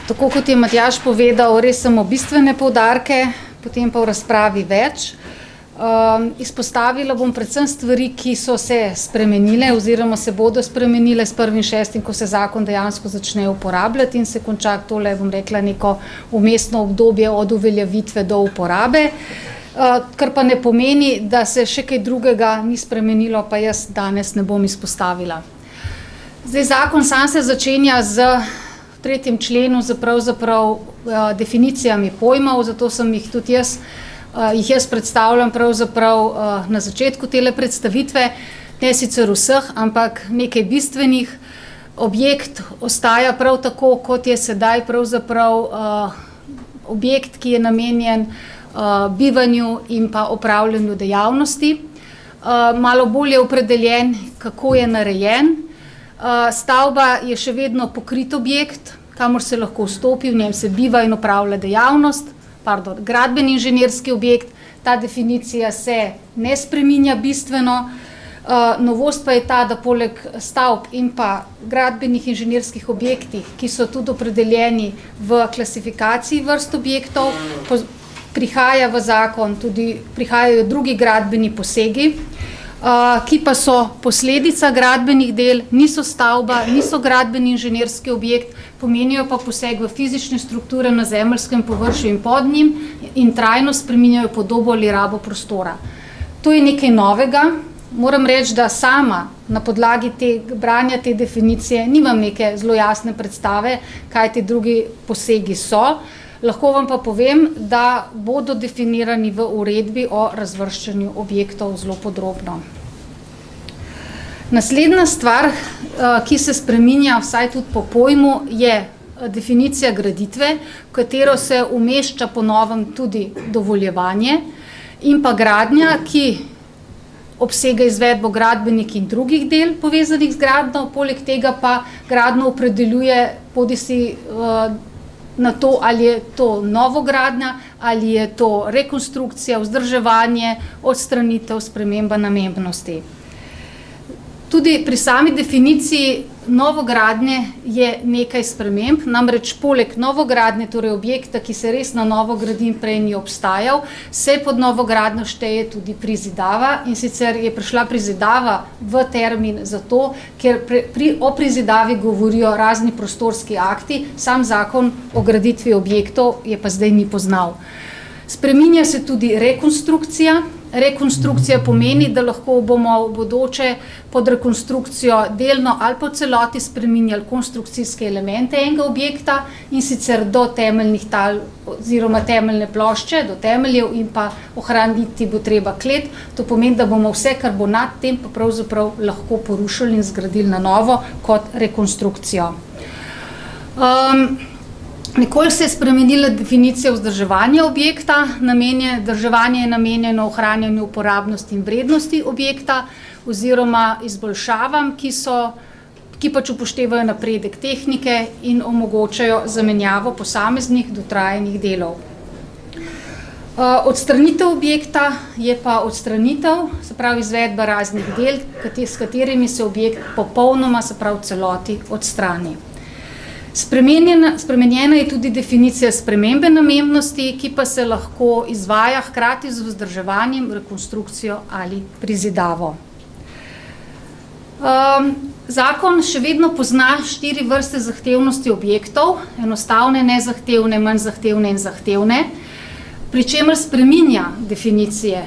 Tako kot je Matjaž povedal, res samo bistvene poudarke, potem pa v razpravi več. Izpostavila bom predvsem stvari, ki so se spremenile oziroma se bodo spremenile s 1.6., ko se zakon dejansko začne uporabljati in se konča tole, bom rekla, neko vmesno obdobje od uveljavitve do uporabe, kar pa ne pomeni, da se še kaj drugega ni spremenilo, pa jaz danes ne bom izpostavila. Zdaj, zakon sam se začenja z 3. členu z pravzaprav definicijami pojmov, zato sem jih jaz predstavljam pravzaprav na začetku tele predstavitve, ne sicer vseh, ampak nekaj bistvenih. Objekt ostaja prav tako, kot je sedaj pravzaprav objekt, ki je namenjen bivanju in pa opravljanju dejavnosti. Malo bolje opredeljen, kako je narejen. Stavba je še vedno pokrit objekt, kamor se lahko vstopi, v njem se biva in opravlja dejavnost. Gradbeni inženirski objekt, ta definicija se ne spreminja bistveno. Novost pa je ta, da poleg stavb in pa gradbenih inženirskih objektih, ki so tudi opredeljeni v klasifikaciji vrst objektov, prihaja v zakon tudi prihajajo drugi gradbeni posegi, ki pa so posledica gradbenih del, niso stavba, niso gradbeni inženirski objekt, pomenijo pa poseg v fizične strukture na zemeljskem površju in pod njim in trajno spreminjajo podobo ali rabo prostora. To je nekaj novega. Moram reči, da sama na podlagi branja te definicije nimam neke zelo jasne predstave, kaj ti drugi posegi so. Lahko vam pa povem, da bodo definirani v uredbi o razvrščanju objektov zelo podrobno. Naslednja stvar, ki se spreminja vsaj tudi po pojmu, je definicija graditve, v katero se umešča po novem tudi dovoljevanje in pa gradnja, ki obsega izvedbo gradbenih in drugih del povezanih z gradnjo, poleg tega pa gradnjo opredeljuje bodisi na to, ali je to novogradnja, ali je to rekonstrukcija, vzdrževanje, odstranitev, sprememba namembnosti. Tudi pri sami definiciji novogradnje je nekaj sprememb, namreč poleg novogradnje, torej objekta, ki se res na novo gradi in prej ni obstajal, se pod novogradnjo šteje tudi prizidava in sicer je prišla prizidava v termin zato, ker o prizidavi govorijo razni prostorski akti, sam zakon o graditvi objektov je pa zdaj ni poznal. Spreminja se tudi rekonstrukcija. Rekonstrukcija pomeni, da lahko bomo v bodoče pod rekonstrukcijo delno ali po celoti spreminjali konstrukcijske elemente enega objekta in sicer do temeljnih tal oziroma temeljne plošče, do temeljev in pa ohraniti bo treba klet. To pomeni, da bomo vse, kar bo nad tem, pa pravzaprav lahko porušili in zgradili na novo kot rekonstrukcijo. Nekoliko se je spremenila definicija vzdrževanja objekta. Vzdrževanje je namenjeno ohranjanju uporabnosti in vrednosti objekta oziroma izboljšavam, ki pač upoštevajo napredek tehnike in omogočajo zamenjavo posameznih dotrajanih delov. Odstranitev objekta je pa odstranitev, se pravi izvedba raznih del, s katerimi se objekt popolnoma, se pravi celoti, odstrani. Spremenjena je tudi definicija spremembe namembnosti, ki pa se lahko izvaja hkrati z vzdrževanjem, rekonstrukcijo ali prizidavo. Zakon še vedno pozna 4 vrste zahtevnosti objektov, enostavne, nezahtevne, manj zahtevne in zahtevne, pri čemer spreminja definicije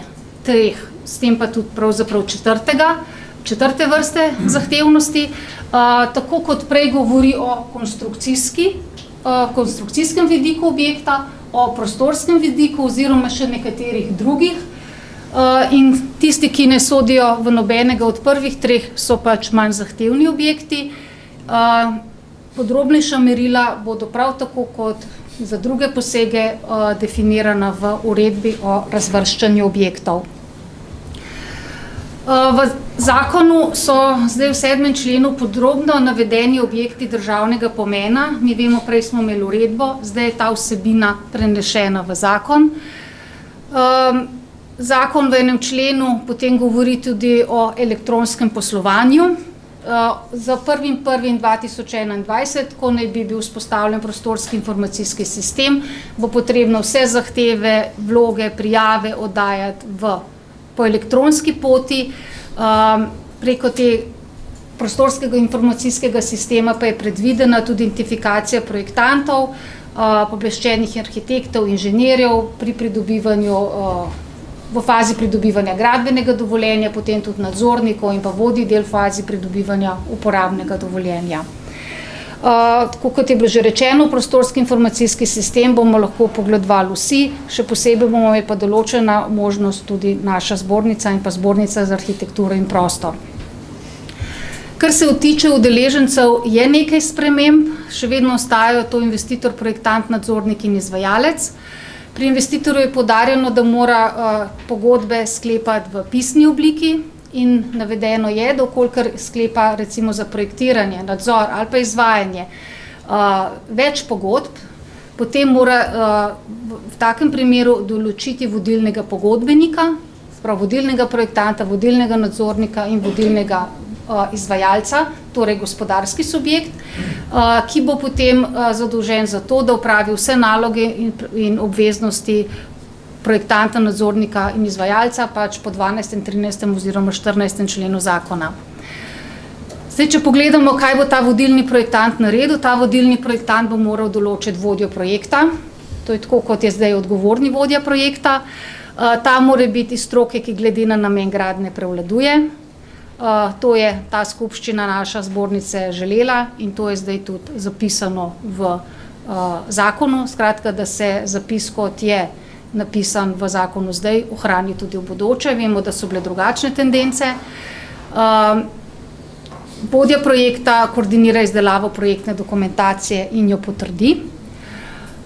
3, s tem pa tudi pravzaprav 4. vrste zahtevnosti, tako kot prej govori o konstrukcijskem vidiku objekta, o prostorskem vidiku oziroma še nekaterih drugih. In tisti, ki ne sodijo v nobenega od prvih 3, so pač manj zahtevni objekti. Podrobnejša merila bodo prav tako kot za druge posege definirana v uredbi o razvrščanju objektov. V zakonu so zdaj v 7. členu podrobno navedeni objekti državnega pomena. Mi vemo, prej smo imeli uredbo, zdaj je ta vsebina prenešena v zakon. Zakon v enem členu potem govori tudi o elektronskem poslovanju. za 1.1.2021, ko naj bi bil vzpostavljen prostorski informacijski sistem, bo potrebno vse zahteve, vloge, prijave oddajati po elektronski poti. Preko te prostorskega informacijskega sistema pa je predvidena tudi identifikacija projektantov, pooblaščenih arhitektov, inženirjev pri pridobivanju, v fazi pridobivanja gradbenega dovoljenja, potem tudi nadzornikov in pa vodij del v fazi pridobivanja uporabnega dovoljenja. Tako kot je bilo že rečeno, prostorski informacijski sistem bomo lahko pogledovali vsi, še posebej bomo imeli pa določena možnost tudi naša zbornica in pa zbornica za arhitekturo in prostor. Kar se tiče udeležencev, je nekaj sprememb, še vedno ostajajo to investitor, projektant, nadzornik in izvajalec. Pri investitorju je poudarjeno, da mora pogodbe sklepati v pisni obliki in navedeno je, da vkolikor sklepa recimo za projektiranje, nadzor ali pa izvajanje več pogodb, potem mora v takem primeru določiti vodilnega pogodbenika, sprav vodilnega projektanta, vodilnega nadzornika in vodilnega izvajalca, torej gospodarski subjekt, ki bo potem zadolžen za to, da opravi vse naloge in obveznosti projektanta, nadzornika in izvajalca pač po 12., 13. oziroma 14. členu zakona. Zdaj, če pogledamo, kaj bo ta vodilni projektant naredil, ta vodilni projektant bo moral določiti vodjo projekta, to je tako, kot je zdaj odgovorni vodja projekta, ta mora biti iz stroke, ki glede na namen gradnje prevladuje. To je ta skupščina naša zbornice želela in to je zdaj tudi zapisano v zakonu, skratka, da se zapis, kot je napisan v zakonu zdaj, ohrani tudi v bodoče. Vemo, da so bile drugačne tendence. Vodja projekta koordinira izdelavo projektne dokumentacije in jo potrdi.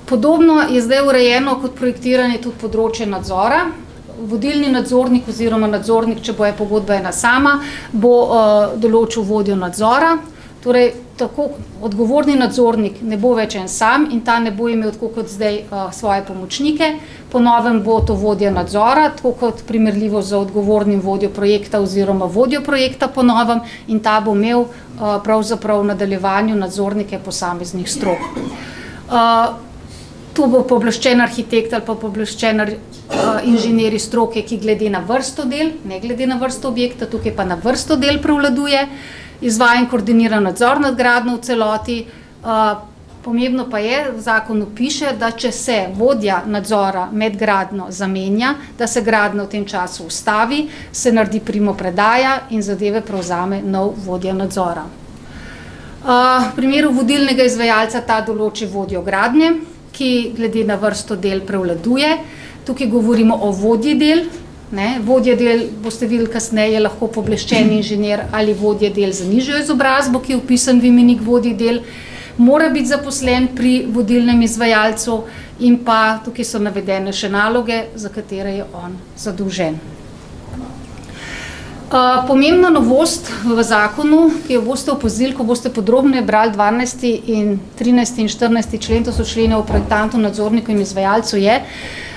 Podobno je zdaj urejeno kot projektiranje tudi področje nadzora. Vodilni nadzornik oziroma nadzornik, če bo je pogodba ena sama, bo določil vodjo nadzora. Torej, tako odgovorni nadzornik ne bo več en sam in ta ne bo imel tako kot zdaj svoje pomočnike. Po novem bo to vodja nadzora, tako kot primerljivo z odgovornim vodjo projekta oziroma vodjo projekta po novem in ta bo imel pravzaprav v nadaljevanju nadzornike posameznih strok. Tu bo pooblaščen arhitekt ali pa pooblaščen inženir iz stroke, ki glede na vrsto del, ne glede na vrsto objekta, tukaj pa na vrsto del prevladuje, izvaja in koordinira nadzor nad gradnjo v celoti. Pomembno pa je, v zakonu piše, da če se vodja nadzora med gradnjo zamenja, da se gradnja v tem času ustavi, se naredi primopredaja in zadeve prevzame nov vodja nadzora. V primeru vodilnega izvajalca ta določi vodjo gradnje, ki glede na vrsto del prevladuje. Tukaj govorimo o vodji del. Vodja del, boste videli kasneje, lahko pooblaščen inženir ali vodja del za nižjo izobrazbo, ki je vpisan v imenik vodji del, mora biti zaposlen pri vodilnem izvajalcu in pa tukaj so navedene še naloge, za katere je on zadolžen. Pomembna novost v zakonu, ki jo boste opazili, ko boste podrobneje brali 12. in 13. in 14. člen, to so člene o projektantu, nadzorniku in izvajalcu, je,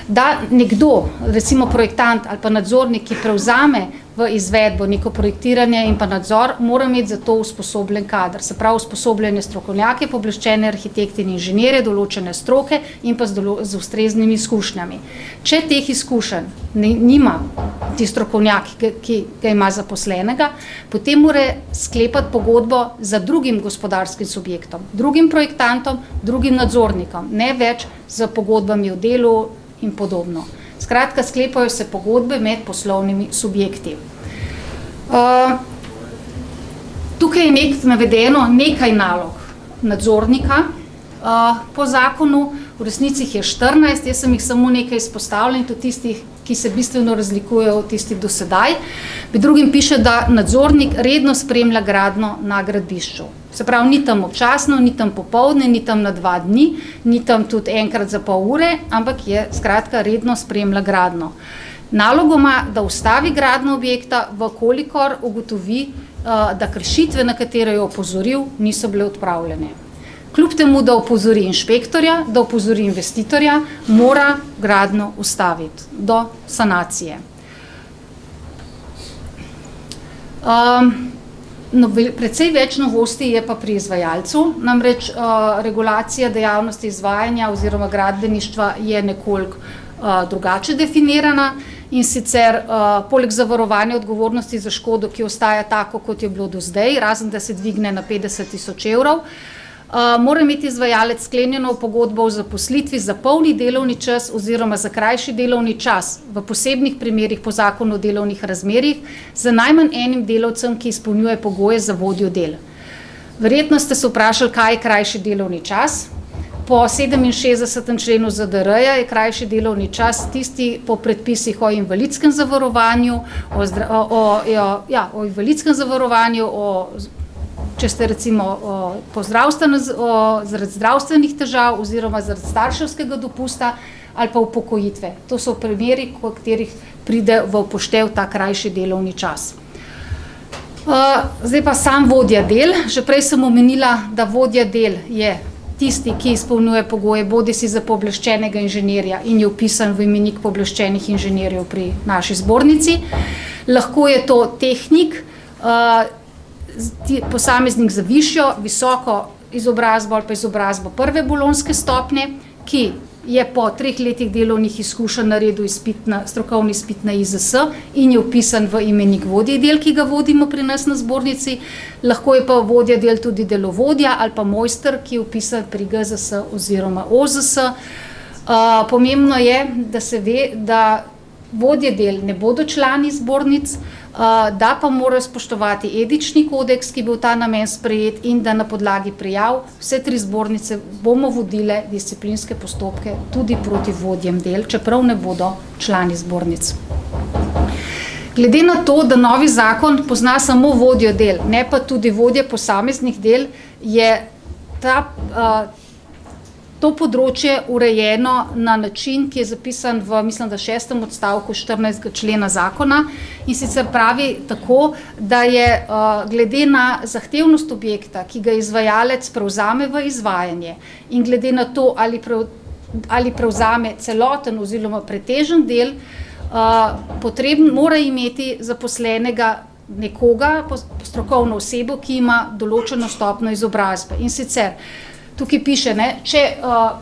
da nekdo, recimo projektant ali pa nadzornik, ki prevzame v izvedbo neko projektiranje in pa nadzor, mora imeti za to usposobljen kader. Se pravi, usposobljene strokovnjake, pooblaščene arhitekte in inženirje, določene stroke in pa z ustreznimi izkušnjami. Če teh izkušenj nima ti strokovnjak, ki ga ima zaposlenega, potem mora sklepati pogodbo za drugim gospodarskim subjektom, drugim projektantom, drugim nadzornikom, ne več z pogodbami o delu in podobno. Skratka, sklepajo se pogodbe med poslovnimi subjekti. Tukaj je navedeno nekaj nalog nadzornika po zakonu, v resnici jih je 14, jaz sem jih samo nekaj izpostavljen, tudi tistih, ki se bistveno razlikujejo od tistih do sedaj. Med drugim piše, da nadzornik redno spremlja gradnjo na gradbišču. Se pravi, ni tam občasno, ni tam popoldne, ni tam na 2 dni, ni tam tudi enkrat za pol ure, ampak je skratka redno spremlja gradnjo. Nalogo ima, da ustavi gradnjo objekta, vkolikor ugotovi, da kršitve, na katere je opozoril, niso bile odpravljene. Kljub temu, da opozori inšpektorja, da opozori investitorja, mora gradnjo ustaviti do sanacije. Precej več novosti je pa pri izvajalcu, namreč regulacija dejavnosti izvajanja oziroma gradbeništva je nekoliko drugače definirana, in sicer poleg zavarovanja odgovornosti za škodo, ki ostaja tako, kot je bilo do zdaj, razen da se dvigne na 50.000 evrov, mora imeti izvajalec sklenjeno pogodbo o zaposlitvi za polni delovni čas oziroma za krajši delovni čas v posebnih primerih po zakonu o delovnih razmerjih za najmanj enim delavcem, ki izpolnjuje pogoje za vodjo del. Verjetno ste se vprašali, kaj je krajši delovni čas. Po 67. členu ZDR-ja je krajši delovni čas tisti po predpisih o invalidskem zavarovanju, o invalidskem zavarovanju, če ste recimo zaradi zdravstvenih težav oziroma zaradi starševskega dopusta ali pa upokojitve. To so primeri, v katerih pride v upoštev ta krajši delovni čas. Zdaj pa sam vodja del. Že prej sem omenila, da vodja del je tisti, ki izpolnjuje pogoje bodisi za pooblaščenega inženirja in je vpisan v imenik pooblaščenih inženirjev pri naši zbornici. Lahko je to tehnik, posameznik za višjo, visoko izobrazbo ali pa izobrazbo prve bolonjske stopnje, ki je po 3 letih delovnih izkušenj naredil strokovni izpit na IZS in je vpisan v imenik vodje del, ki ga vodimo pri nas na zbornici. Lahko je pa vodja del tudi delovodja ali pa mojster, ki je vpisan pri GZS oziroma OZS. Pomembno je, da se ve, da vodje del ne bodo člani zbornic, da pa morajo spoštovati etični kodeks, ki bo v ta namen sprejet, in da na podlagi prijav vse 3 zbornice bomo vodile disciplinske postopke tudi proti vodjem del, čeprav ne bodo člani zbornic. Glede na to, da novi zakon pozna samo vodjo del, ne pa tudi vodje posameznih del, je to področje urejeno na način, ki je zapisan v, mislim, da 6. odstavku 14. člena zakona, in sicer pravi tako, da je glede na zahtevnost objekta, ki ga izvajalec prevzame v izvajanje, in glede na to, ali prevzame celoten oziroma pretežen del, mora imeti zaposlenega nekoga, strokovno osebo, ki ima določeno stopnjo izobrazbe. In sicer tukaj piše, če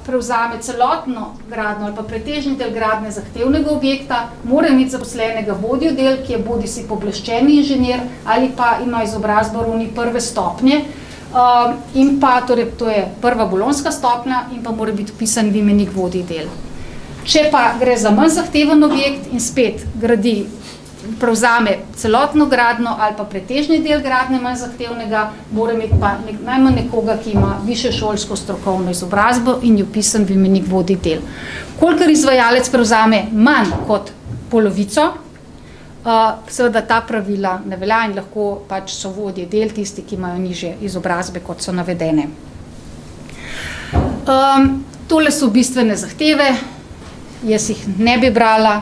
prevzame celotno gradnjo ali pa pretežni del gradnje zahtevnega objekta, mora imeti zaposlenega vodjo del, ki je bodisi pooblaščeni inženir ali pa ima izobrazbo ravni prve stopnje, in pa, torej to je prva bolonjska stopnja, in pa mora biti vpisan v imenik vodji del. Če pa gre za manj zahteven objekt in spet prevzame celotno gradnjo ali pa pretežni del gradnje manj zahtevnega, mora imeti pa najmanj nekoga, ki ima višješolsko strokovno izobrazbo in je vpisan v imenik vodji del. Kolikor izvajalec prevzame manj kot polovico, seveda ta pravila ne velja in lahko pač so vodje del tisti, ki imajo nižje izobrazbe, kot so navedene. Tole so bistvene zahteve, jaz jih ne bi brala,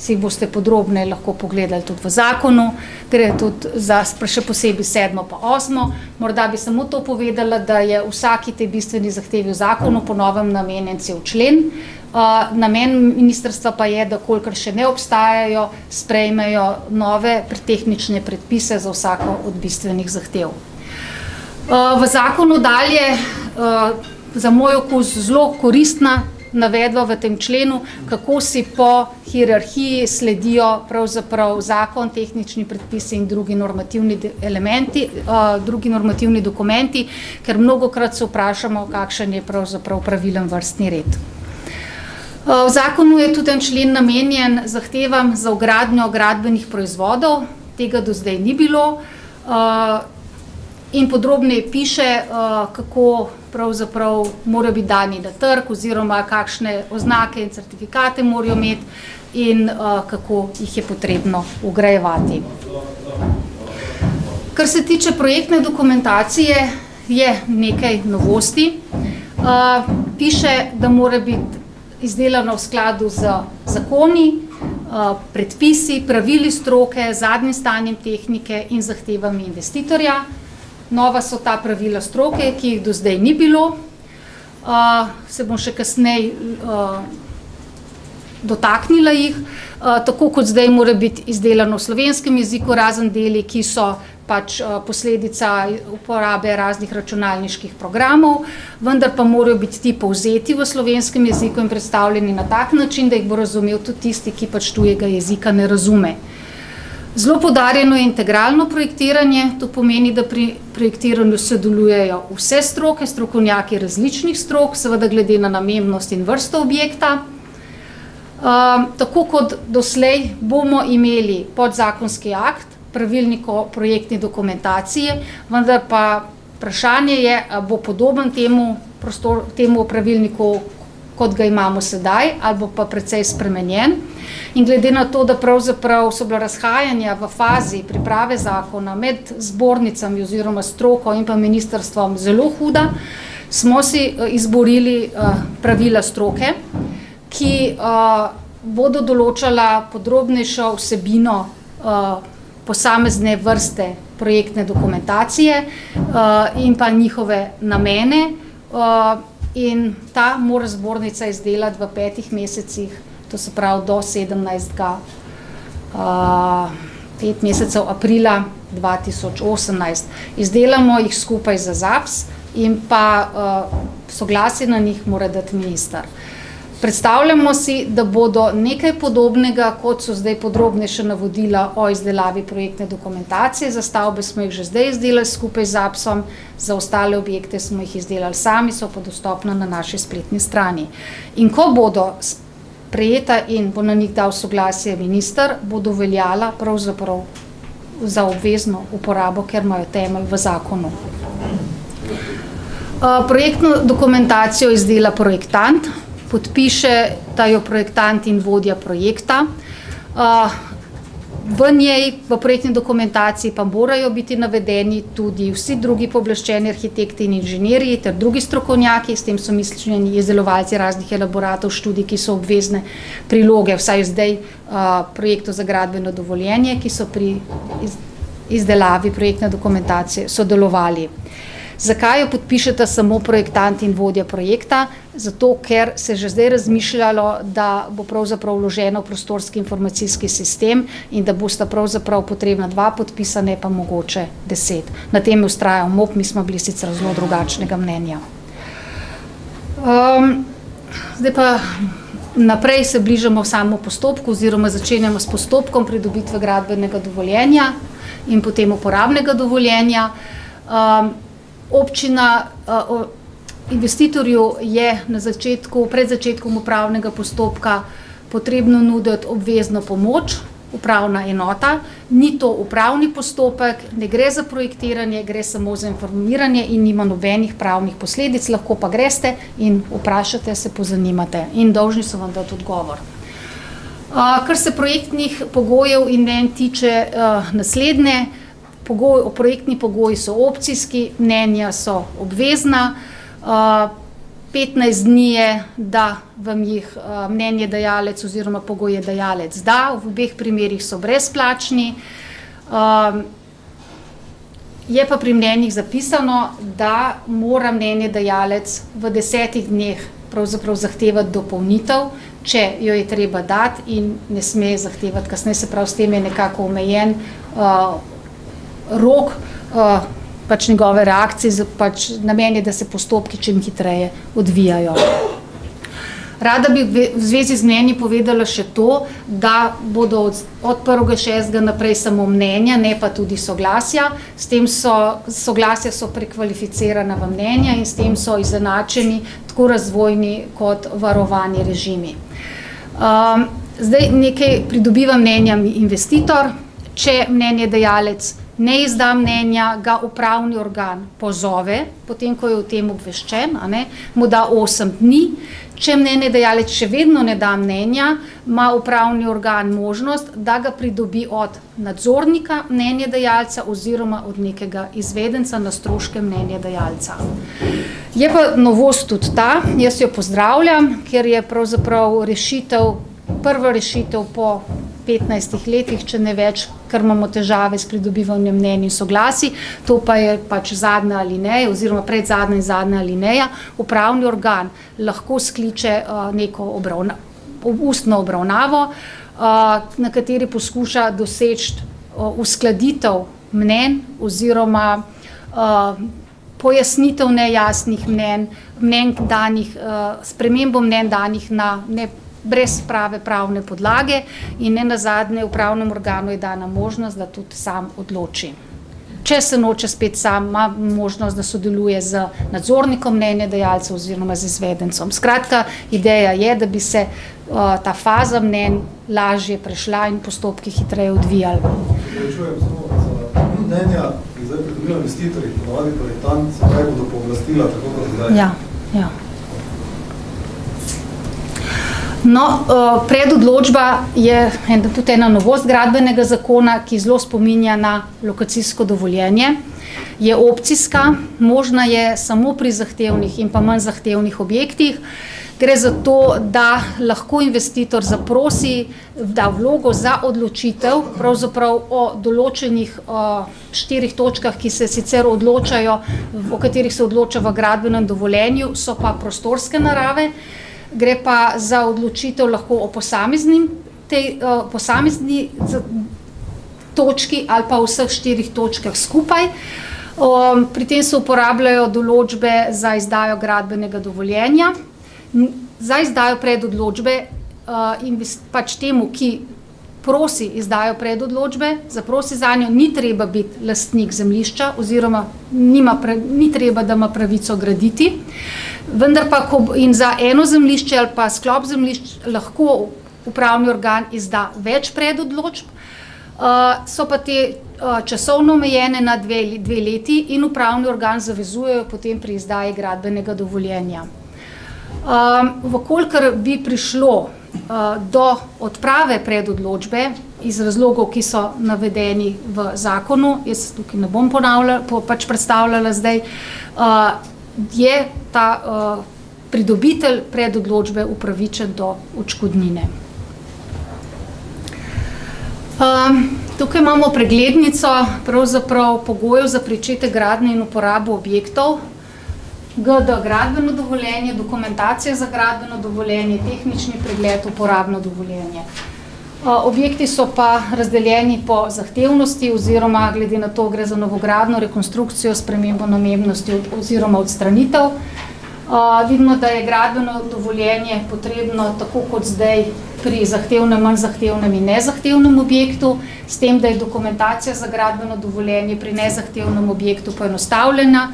si jih boste podrobneje lahko pogledali tudi v zakonu, gre tudi za še posebej 7. pa 8. Morda bi samo to povedala, da je vsaki tej bistveni zahtevi v zakonu po novem namenjen cel člen. Namen ministrstva pa je, da kolikor še ne obstajajo, sprejmejo nove tehnične predpise za vsako od bistvenih zahtev. V zakonu dalje, za moj okus zelo koristna navedba v tem členu, kako si po hierarhiji sledijo pravzaprav zakon, tehnični predpisi in drugi normativni elementi, drugi normativni dokumenti, ker mnogokrat se vprašamo, kakšen je pravzaprav pravilen vrstni red. V zakonu je tudi en člen namenjen zahtevam za vgradnjo gradbenih proizvodov, tega do zdaj ni bilo, in podrobneje piše, kako pravzaprav morajo biti dani na trg oziroma kakšne oznake in certifikate morajo imeti in kako jih je potrebno vgrajevati. Kar se tiče projektne dokumentacije, je nekaj novosti. Piše, da mora biti izdelano v skladu z zakoni, predpisi, pravili stroke, zadnjim stanjem tehnike in zahtevami investitorja. Nova so ta pravila stroke, ki jih do zdaj ni bilo. Se bom še kasneje dotaknila jih. Tako kot zdaj mora biti izdelano v slovenskem jeziku, razen deli, ki so pač posledica uporabe raznih računalniških programov, vendar pa morajo biti ti povzeti v slovenskem jeziku in predstavljeni na tak način, da jih bo razumel tudi tisti, ki pač tujega jezika ne razume. Zelo poudarjeno je integralno projektiranje, to pomeni, da pri projektiranju sodelujejo vse stroke, strokovnjaki različnih strok, seveda glede na namembnost in vrsto objekta. Tako kot doslej bomo imeli podzakonski akt, pravilnik o projektni dokumentaciji, vendar pa vprašanje je, ali bo podoben temu pravilniku, kot ga imamo sedaj, ali bo pa precej spremenjen. In glede na to, da pravzaprav so bila razhajanja v fazi priprave zakona med zbornicami oziroma stroko in pa ministrstvom zelo huda, smo si izborili pravila stroke, ki bodo določala podrobnejšo vsebino posamezne vrste projektne dokumentacije in pa njihove namene. In ta mora zbornica izdelati v 5 mesecih, to se pravi do 5 mesecev aprila 2018. Izdelamo jih skupaj z ZAPS in pa soglasje na njih mora dati minister. Predstavljamo si, da bodo nekaj podobnega, kot so zdaj podrobnejša navodila o izdelavi projektne dokumentacije. Za stavbe smo jih že zdaj izdelali skupaj z ZAPS-om, za ostale objekte smo jih izdelali sami, so pa dostopna na naši spletni strani. In ko bodo sprejeta in bo na njih dal soglasje minister, bodo veljala pravzaprav za obvezno uporabo, ker imajo temelj v zakonu. Projektno dokumentacijo izdela projektant, podpiše ta jo projektant in vodja projekta. V njej, v projektni dokumentaciji pa morajo biti navedeni tudi vsi drugi pooblaščeni arhitekti in inženirji ter drugi strokovnjaki, s tem so mišljeni izdelovalci raznih elaboratov, študij, ki so obvezne priloge, vsaj zdaj projektov za gradbeno dovoljenje, ki so pri izdelavi projektne dokumentacije sodelovali. Zakaj jo podpišeta samo projektant in vodja projekta? Zato, ker se že zdaj razmišljalo, da bo pravzaprav vloženo v prostorski informacijski sistem in da bosta pravzaprav potrebna 2 podpisa, ne pa mogoče 10. Na tem je vztrajal MOP, mi smo bili sicer zelo drugačnega mnenja. Zdaj pa naprej se bližamo samo postopku oziroma začenjamo s postopkom pridobitve gradbenega dovoljenja in potem uporabnega dovoljenja. Občina investitorju je pred začetkom upravnega postopka potrebno nuditi obvezno pomoč, upravna enota. Ni to upravni postopek, ne gre za projektiranje, gre samo za informiranje in nima nobenih pravnih posledic, lahko pa greste in vprašate, se pozanimate in dolžni so vam dati odgovor. Kar se projektnih pogojev in mnenj tiče, naslednje. Projektni pogoji so opcijski, mnenja so obvezna, 15 dni je, da vam jih mnenjedajalec oziroma pogojedajalec da, v obeh primerih so brezplačni. Je pa pri mnenjih zapisano, da mora mnenjedajalec v 10 dneh pravzaprav zahtevati dopolnitev, če jo je treba dati in ne sme zahtevati kasneje, se pravi, s tem je nekako omejen rok pač njegove reakcije, pač namen je, da se postopki čim hitreje odvijajo. Rada bi v zvezi z mnenji povedala še to, da bodo od 1.6. naprej samo mnenja, ne pa tudi soglasja. S tem soglasja so prekvalificirana v mnenja in s tem so izenačeni tako razvojni kot varovani režimi. Zdaj nekaj pridobiva mnenja investitor. Če mnenjedajalec ne izda mnenja, ga upravni organ pozove, potem ko je o tem obveščen, mu da 8 dni. Če mnenjedajalec še vedno ne da mnenja, ima upravni organ možnost, da ga pridobi od nadzornika mnenjedajalca oziroma od nekega izvedenca na stroške mnenjedajalca. Je pa novost tudi ta, jaz jo pozdravljam, ker je pravzaprav prva rešitev po 15 letih, če ne več, ker imamo težave s pridobivanjem mnenj in soglasij. To pa je pač zadnja alineja oziroma predzadnja in zadnja alineja. Upravni organ lahko skliče neko ustno obravnavo, na kateri poskuša doseči uskladitev mnenj oziroma pojasnitev nejasnih mnenj danih, spremembo mnenj danih brez prave pravne podlage in nenazadnje upravnemu organu je dana možnost, da tudi sam odloči. Če se noče spet sam, ima možnost, da sodeluje z nadzornikom mnenjedajalcev oziroma z izvedencem. Skratka, ideja je, da bi se ta faza mnenj lažje prešla in postopki hitreje odvijali. Čujem samo za mnenja, ki zdaj pridobijo investitorji, ponavadi projektant, se kaj bodo pooblastila, tako kot zdaj? Ja. No, predodločba je tudi ena novost gradbenega zakona, ki zelo spominja na lokacijsko dovoljenje. Je opcijska, možna je samo pri zahtevnih in pa manj zahtevnih objektih. Gre za to, da lahko investitor zaprosi, da vlogo za odločitev, pravzaprav o določenih 4 točkah, ki se sicer odločajo, o katerih se odloča v gradbenem dovoljenju, so pa prostorske narave. Gre pa za odločitev lahko o posamezni točki ali pa vseh 4 točkah skupaj. Pri tem se uporabljajo določbe za izdajo gradbenega dovoljenja. Za izdajo predodločbe in pač temu, ki prosi izdajo predodločbe, zaprosi zanjo, ni treba biti lastnik zemljišča oziroma ni treba, da ima pravico graditi. Vendar pa in za eno zemljišče ali pa sklop zemljišč lahko upravni organ izda več predodločb, so pa te časovno omejene na 2 leti in upravni organ zavezujejo potem pri izdaji gradbenega dovoljenja. Vkolikor bi prišlo do odprave predodločbe iz razlogov, ki so navedeni v zakonu, jaz tukaj ne bom predstavljala zdaj, je ta pridobitelj predodločbe upravičen do odškodnine. Tukaj imamo preglednico pravzaprav pogojev za pričetek gradnje in uporabo objektov. GD gradbeno dovoljenje, dokumentacija za gradbeno dovoljenje, tehnični pregled, uporabno dovoljenje. Objekti so pa razdeljeni po zahtevnosti oziroma glede na to gre za novogradnjo, rekonstrukcijo, spremembo namembnosti oziroma odstranitev. Vidimo, da je gradbeno dovoljenje potrebno tako kot zdaj pri zahtevnem, manj zahtevnem in nezahtevnem objektu, s tem, da je dokumentacija za gradbeno dovoljenje pri nezahtevnem objektu poenostavljena.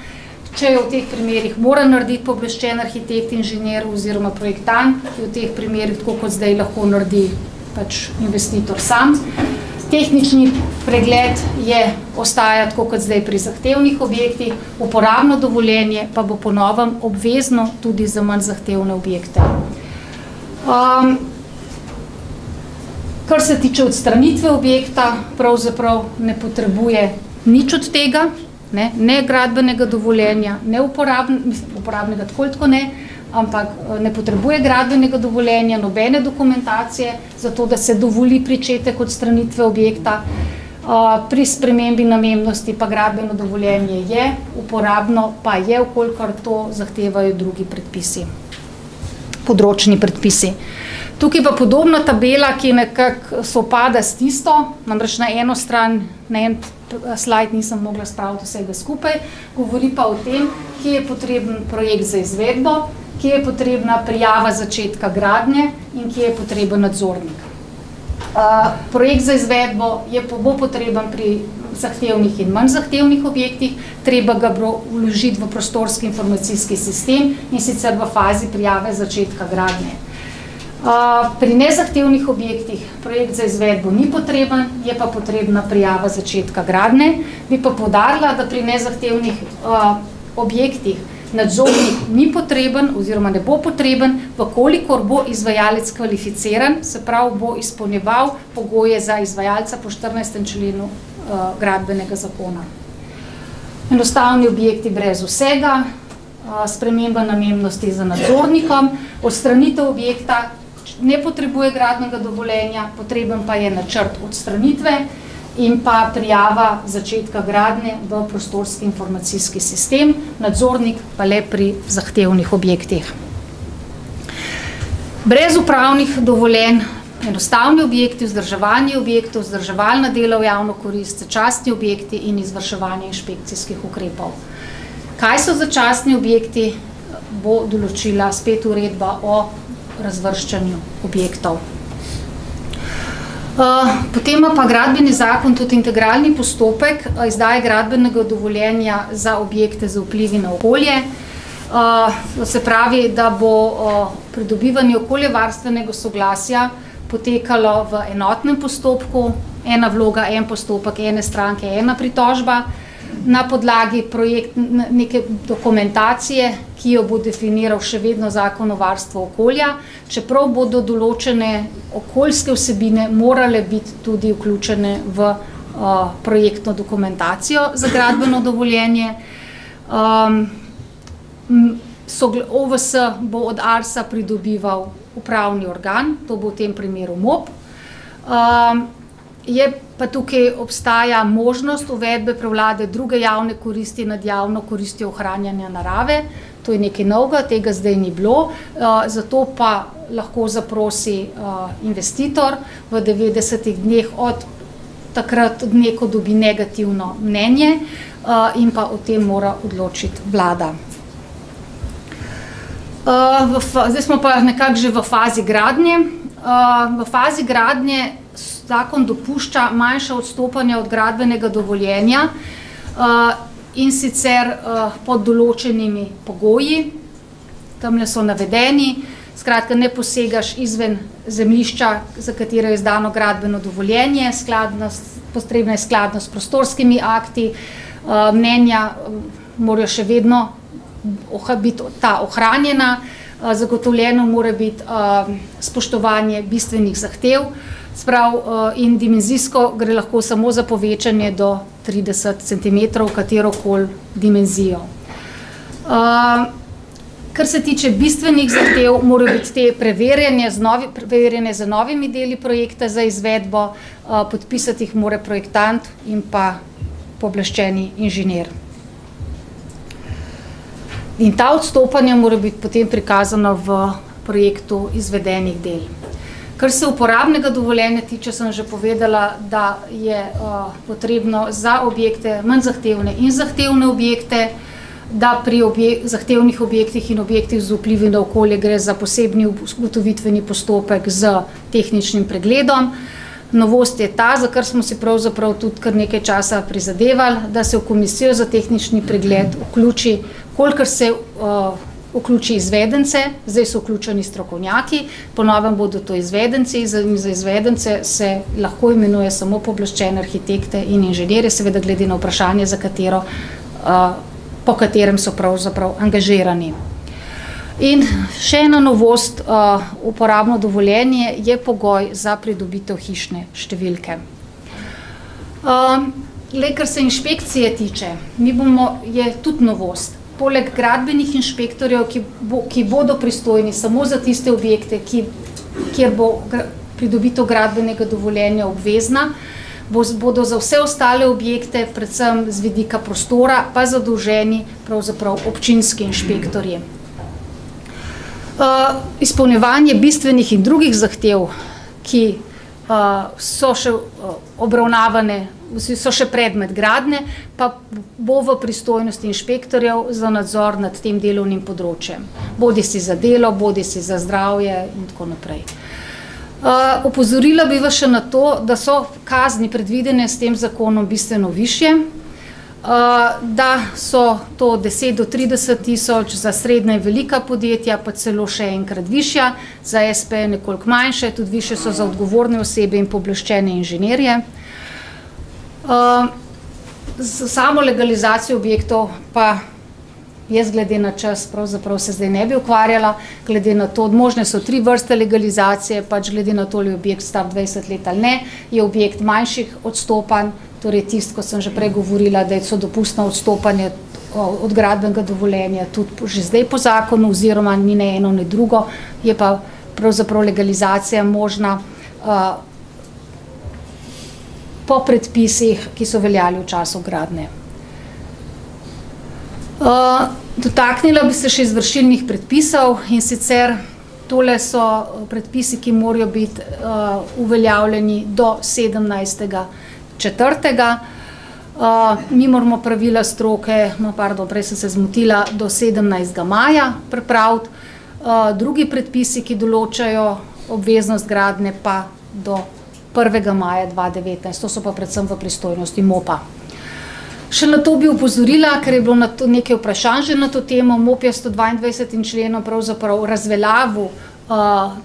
Če je v teh primerih mora narediti pooblaščen arhitekt, inženir oziroma projektant, ki v teh primerih, tako kot zdaj, lahko naredi pač investitor sam. Tehnični pregled ostaja tako kot zdaj pri zahtevnih objektih, uporabno dovoljenje pa bo po novem obvezno tudi za manj zahtevne objekte. Kar se tiče odstranitve objekta, pravzaprav ne potrebuje nič od tega, ne gradbenega dovoljenja, ne uporabnega tako ne, ampak ne potrebuje gradbenega dovoljenja, nobene dokumentacije, zato da se dovoli pričetek odstranitve objekta. Pri spremembi namembnosti pa gradbeno dovoljenje je, uporabno pa je, vkolikor to zahtevajo drugi predpisi, področni predpisi. Tukaj pa podobna tabela, ki nekako sovpada s tisto, namreč na eno stran, na en slajd nisem mogla spraviti vsega skupaj, govori pa o tem, kje je potreben projekt za izvedbo, kje je potrebna prijava začetka gradnje in kje je potreben nadzornik. Projekt za izvedbo bo potreben pri zahtevnih in manj zahtevnih objektih, treba ga vložiti v prostorski informacijski sistem in sicer v fazi prijave začetka gradnje. Pri nezahtevnih objektih projekt za izvedbo ni potreben, je pa potrebna prijava začetka gradnje. Bi pa poudarila, da pri nezahtevnih objektih nadzornik ni potreben oziroma ne bo potreben, vkolikor bo izvajalec kvalificiran, se pravi, bo izpolnjeval pogoje za izvajalca po 14. členu gradbenega zakona. Enostavni objekti brez vsega, sprememba namembnosti za nadzornikom, odstranitev objekta ne potrebuje gradbenega dovoljenja, potreben pa je načrt odstranitve in pa prijava začetka gradnje v prostorski informacijski sistem, nadzornik pa le pri zahtevnih objektih. Brez upravnih dovoljenj enostavni objekti, vzdrževanje objektov, vzdrževalna dela v javno korist, začasni objekti in izvrševanje inšpekcijskih ukrepov. Kaj so začasni objekti, bo določila spet uredba o razvrščanju objektov. Potem ima pa gradbeni zakon tudi integralni postopek izdaje gradbenega dovoljenja za objekte z vplivi na okolje. Se pravi, da bo pridobivanje okoljevarstvenega soglasja potekalo v enotnem postopku, ena vloga, en postopek, ene stranke, ena pritožba, na podlagi neke dokumentacije, ki jo bo definiral še vedno Zakon o varstvu okolja, čeprav bodo določene okoljske vsebine morale biti tudi vključene v projektno dokumentacijo za gradbeno dovoljenje. OVS bo od ARS-a pridobival upravni organ, to bo v tem primeru MOP. Je pa tukaj obstaja možnost uvedbe prevlade druge javne koristi nad javno koristjo ohranjanja narave. To je nekaj novega, tega zdaj ni bilo, zato pa lahko zaprosi investitor v 90 dneh od takrat dne, ko dobi negativno mnenje in pa o tem mora odločiti vlada. Zdaj smo pa nekako že v fazi gradnje. V fazi gradnje zakon dopušča manjša odstopanja od gradbenega dovoljenja in sicer pod določenimi pogoji. Tamle so navedeni. Skratka, ne posegaš izven zemljišča, za katero je izdano gradbeno dovoljenje, potrebna je skladnost s prostorskimi akti, mnenja morajo še vedno biti ta ohranjena, zagotovljeno mora biti spoštovanje bistvenih zahtev, in dimenzijsko gre lahko samo za povečanje do 30 cm, katerokoli dimenzijo. Kar se tiče bistvenih zahtev, morajo biti te preverjene z novimi deli projekta za izvedbo, podpisati jih mora projektant in pa pooblaščeni inženir. In ta odstopanja mora biti potem prikazana v projektu izvedenih del. Kar se uporabnega dovoljenja tiče, sem že povedala, da je potrebno za objekte manj zahtevne in zahtevne objekte, da pri zahtevnih objektih in objektih z vplivi na okolje gre za posebni ugotovitveni postopek z tehničnim pregledom. Novost je ta, za kar smo si pravzaprav tudi kar nekaj časa prizadevali, da se v komisijo za tehnični pregled vključi, kolikor se vključi izvedence, zdaj so vključeni strokovnjaki, po novem bodo to izvedenci, in za izvedence se lahko imenuje samo pooblaščene arhitekte in inženirje, seveda glede na vprašanje, po katerem so pravzaprav angažirani. In še ena novost, uporabno dovoljenje je pogoj za pridobitev hišne številke. Kar se inšpekcije tiče, je tudi novost. Poleg gradbenih inšpektorjev, ki bodo pristojni samo za tiste objekte, kjer bo pridobitev gradbenega dovoljenja obvezna, bodo za vse ostale objekte, predvsem z vidika prostora, pa zadolženi pravzaprav občinski inšpektorji. Izpolnjevanje bistvenih in drugih zahtev, ki so še obravnavane, so še predmet gradnje, pa bo v pristojnosti inšpektorjev za nadzor nad tem delovnim področjem. Bodisi za delo, bodisi za zdravje in tako naprej. Opozorila bi vas še na to, da so kazni predvidene s tem zakonom bistveno višje, da so to 10 do 30 tisoč za srednja in velika podjetja, pa celo še enkrat višja, za SP nekoliko manjše, tudi više so za odgovorne osebe in pooblaščene inženirje. Za samo legalizacijo objektov pa jaz glede na čas pravzaprav se zdaj ne bi ukvarjala, glede na to, možne so 3 vrste legalizacije, pač glede na to, ali je objekt star 20 let ali ne, je objekt manjših odstopanj, torej tisto, ko sem že prej govorila, da so dopustna odstopanja od gradbenega dovoljenja tudi že zdaj po zakonu, oziroma ni ne eno, ne drugo, je pa pravzaprav legalizacija možna po predpisih, ki so veljali v času gradnje. Dotaknila bi se še izvršilnih predpisov, in sicer tole so predpisi, ki morajo biti uveljavljeni do 17.4. Mi moramo pravila stroke, prej sem se zmotila, do 17. maja pripraviti. Drugi predpisi, ki določajo obveznost gradnje, pa do 1. maja 2019. To so pa predvsem v pristojnosti MOP-a. Še na to bi upozorila, ker je bilo na to nekaj vprašanj že na to temo. MOP je 122. členom pravzaprav razveljavil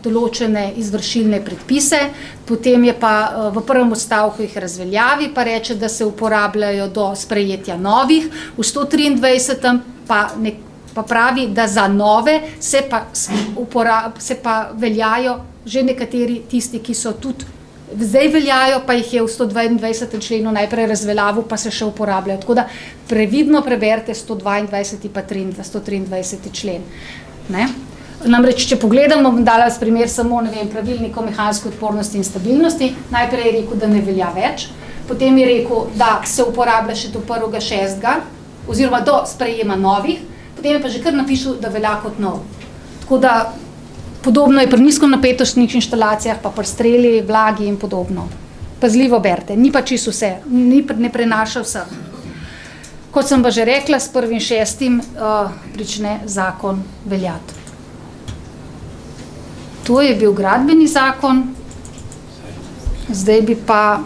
določene izvršilne predpise, potem je pa v prvem odstavku jih razveljavi, pa reče, da se uporabljajo do sprejetja novih, v 123. pa pravi, da za nove se pa veljajo že nekateri tisti, ki so tudi zdaj veljajo, pa jih je v 122. členu najprej razveljavil, pa se še uporabljajo. Tako da previdno preberite 122. pa 123. člen. Namreč, če pogledamo, bom dala s primer samo, pravilnik o mehanski odpornosti in stabilnosti, najprej je rekel, da ne velja več, potem je rekel, da se uporablja še do 1.6. oziroma do sprejema novih, potem je pa že kar napisal, da velja kot nov. Tako da podobno je pri nizkonapetostnih inštalacijah, pa pri streli, vlagi in podobno. Pazljivo berite, ni pa čisto vse, ne prenaša vseh. Kot sem pa že rekla, s 1.6. prične zakon veljati. To je bil gradbeni zakon, zdaj bi pa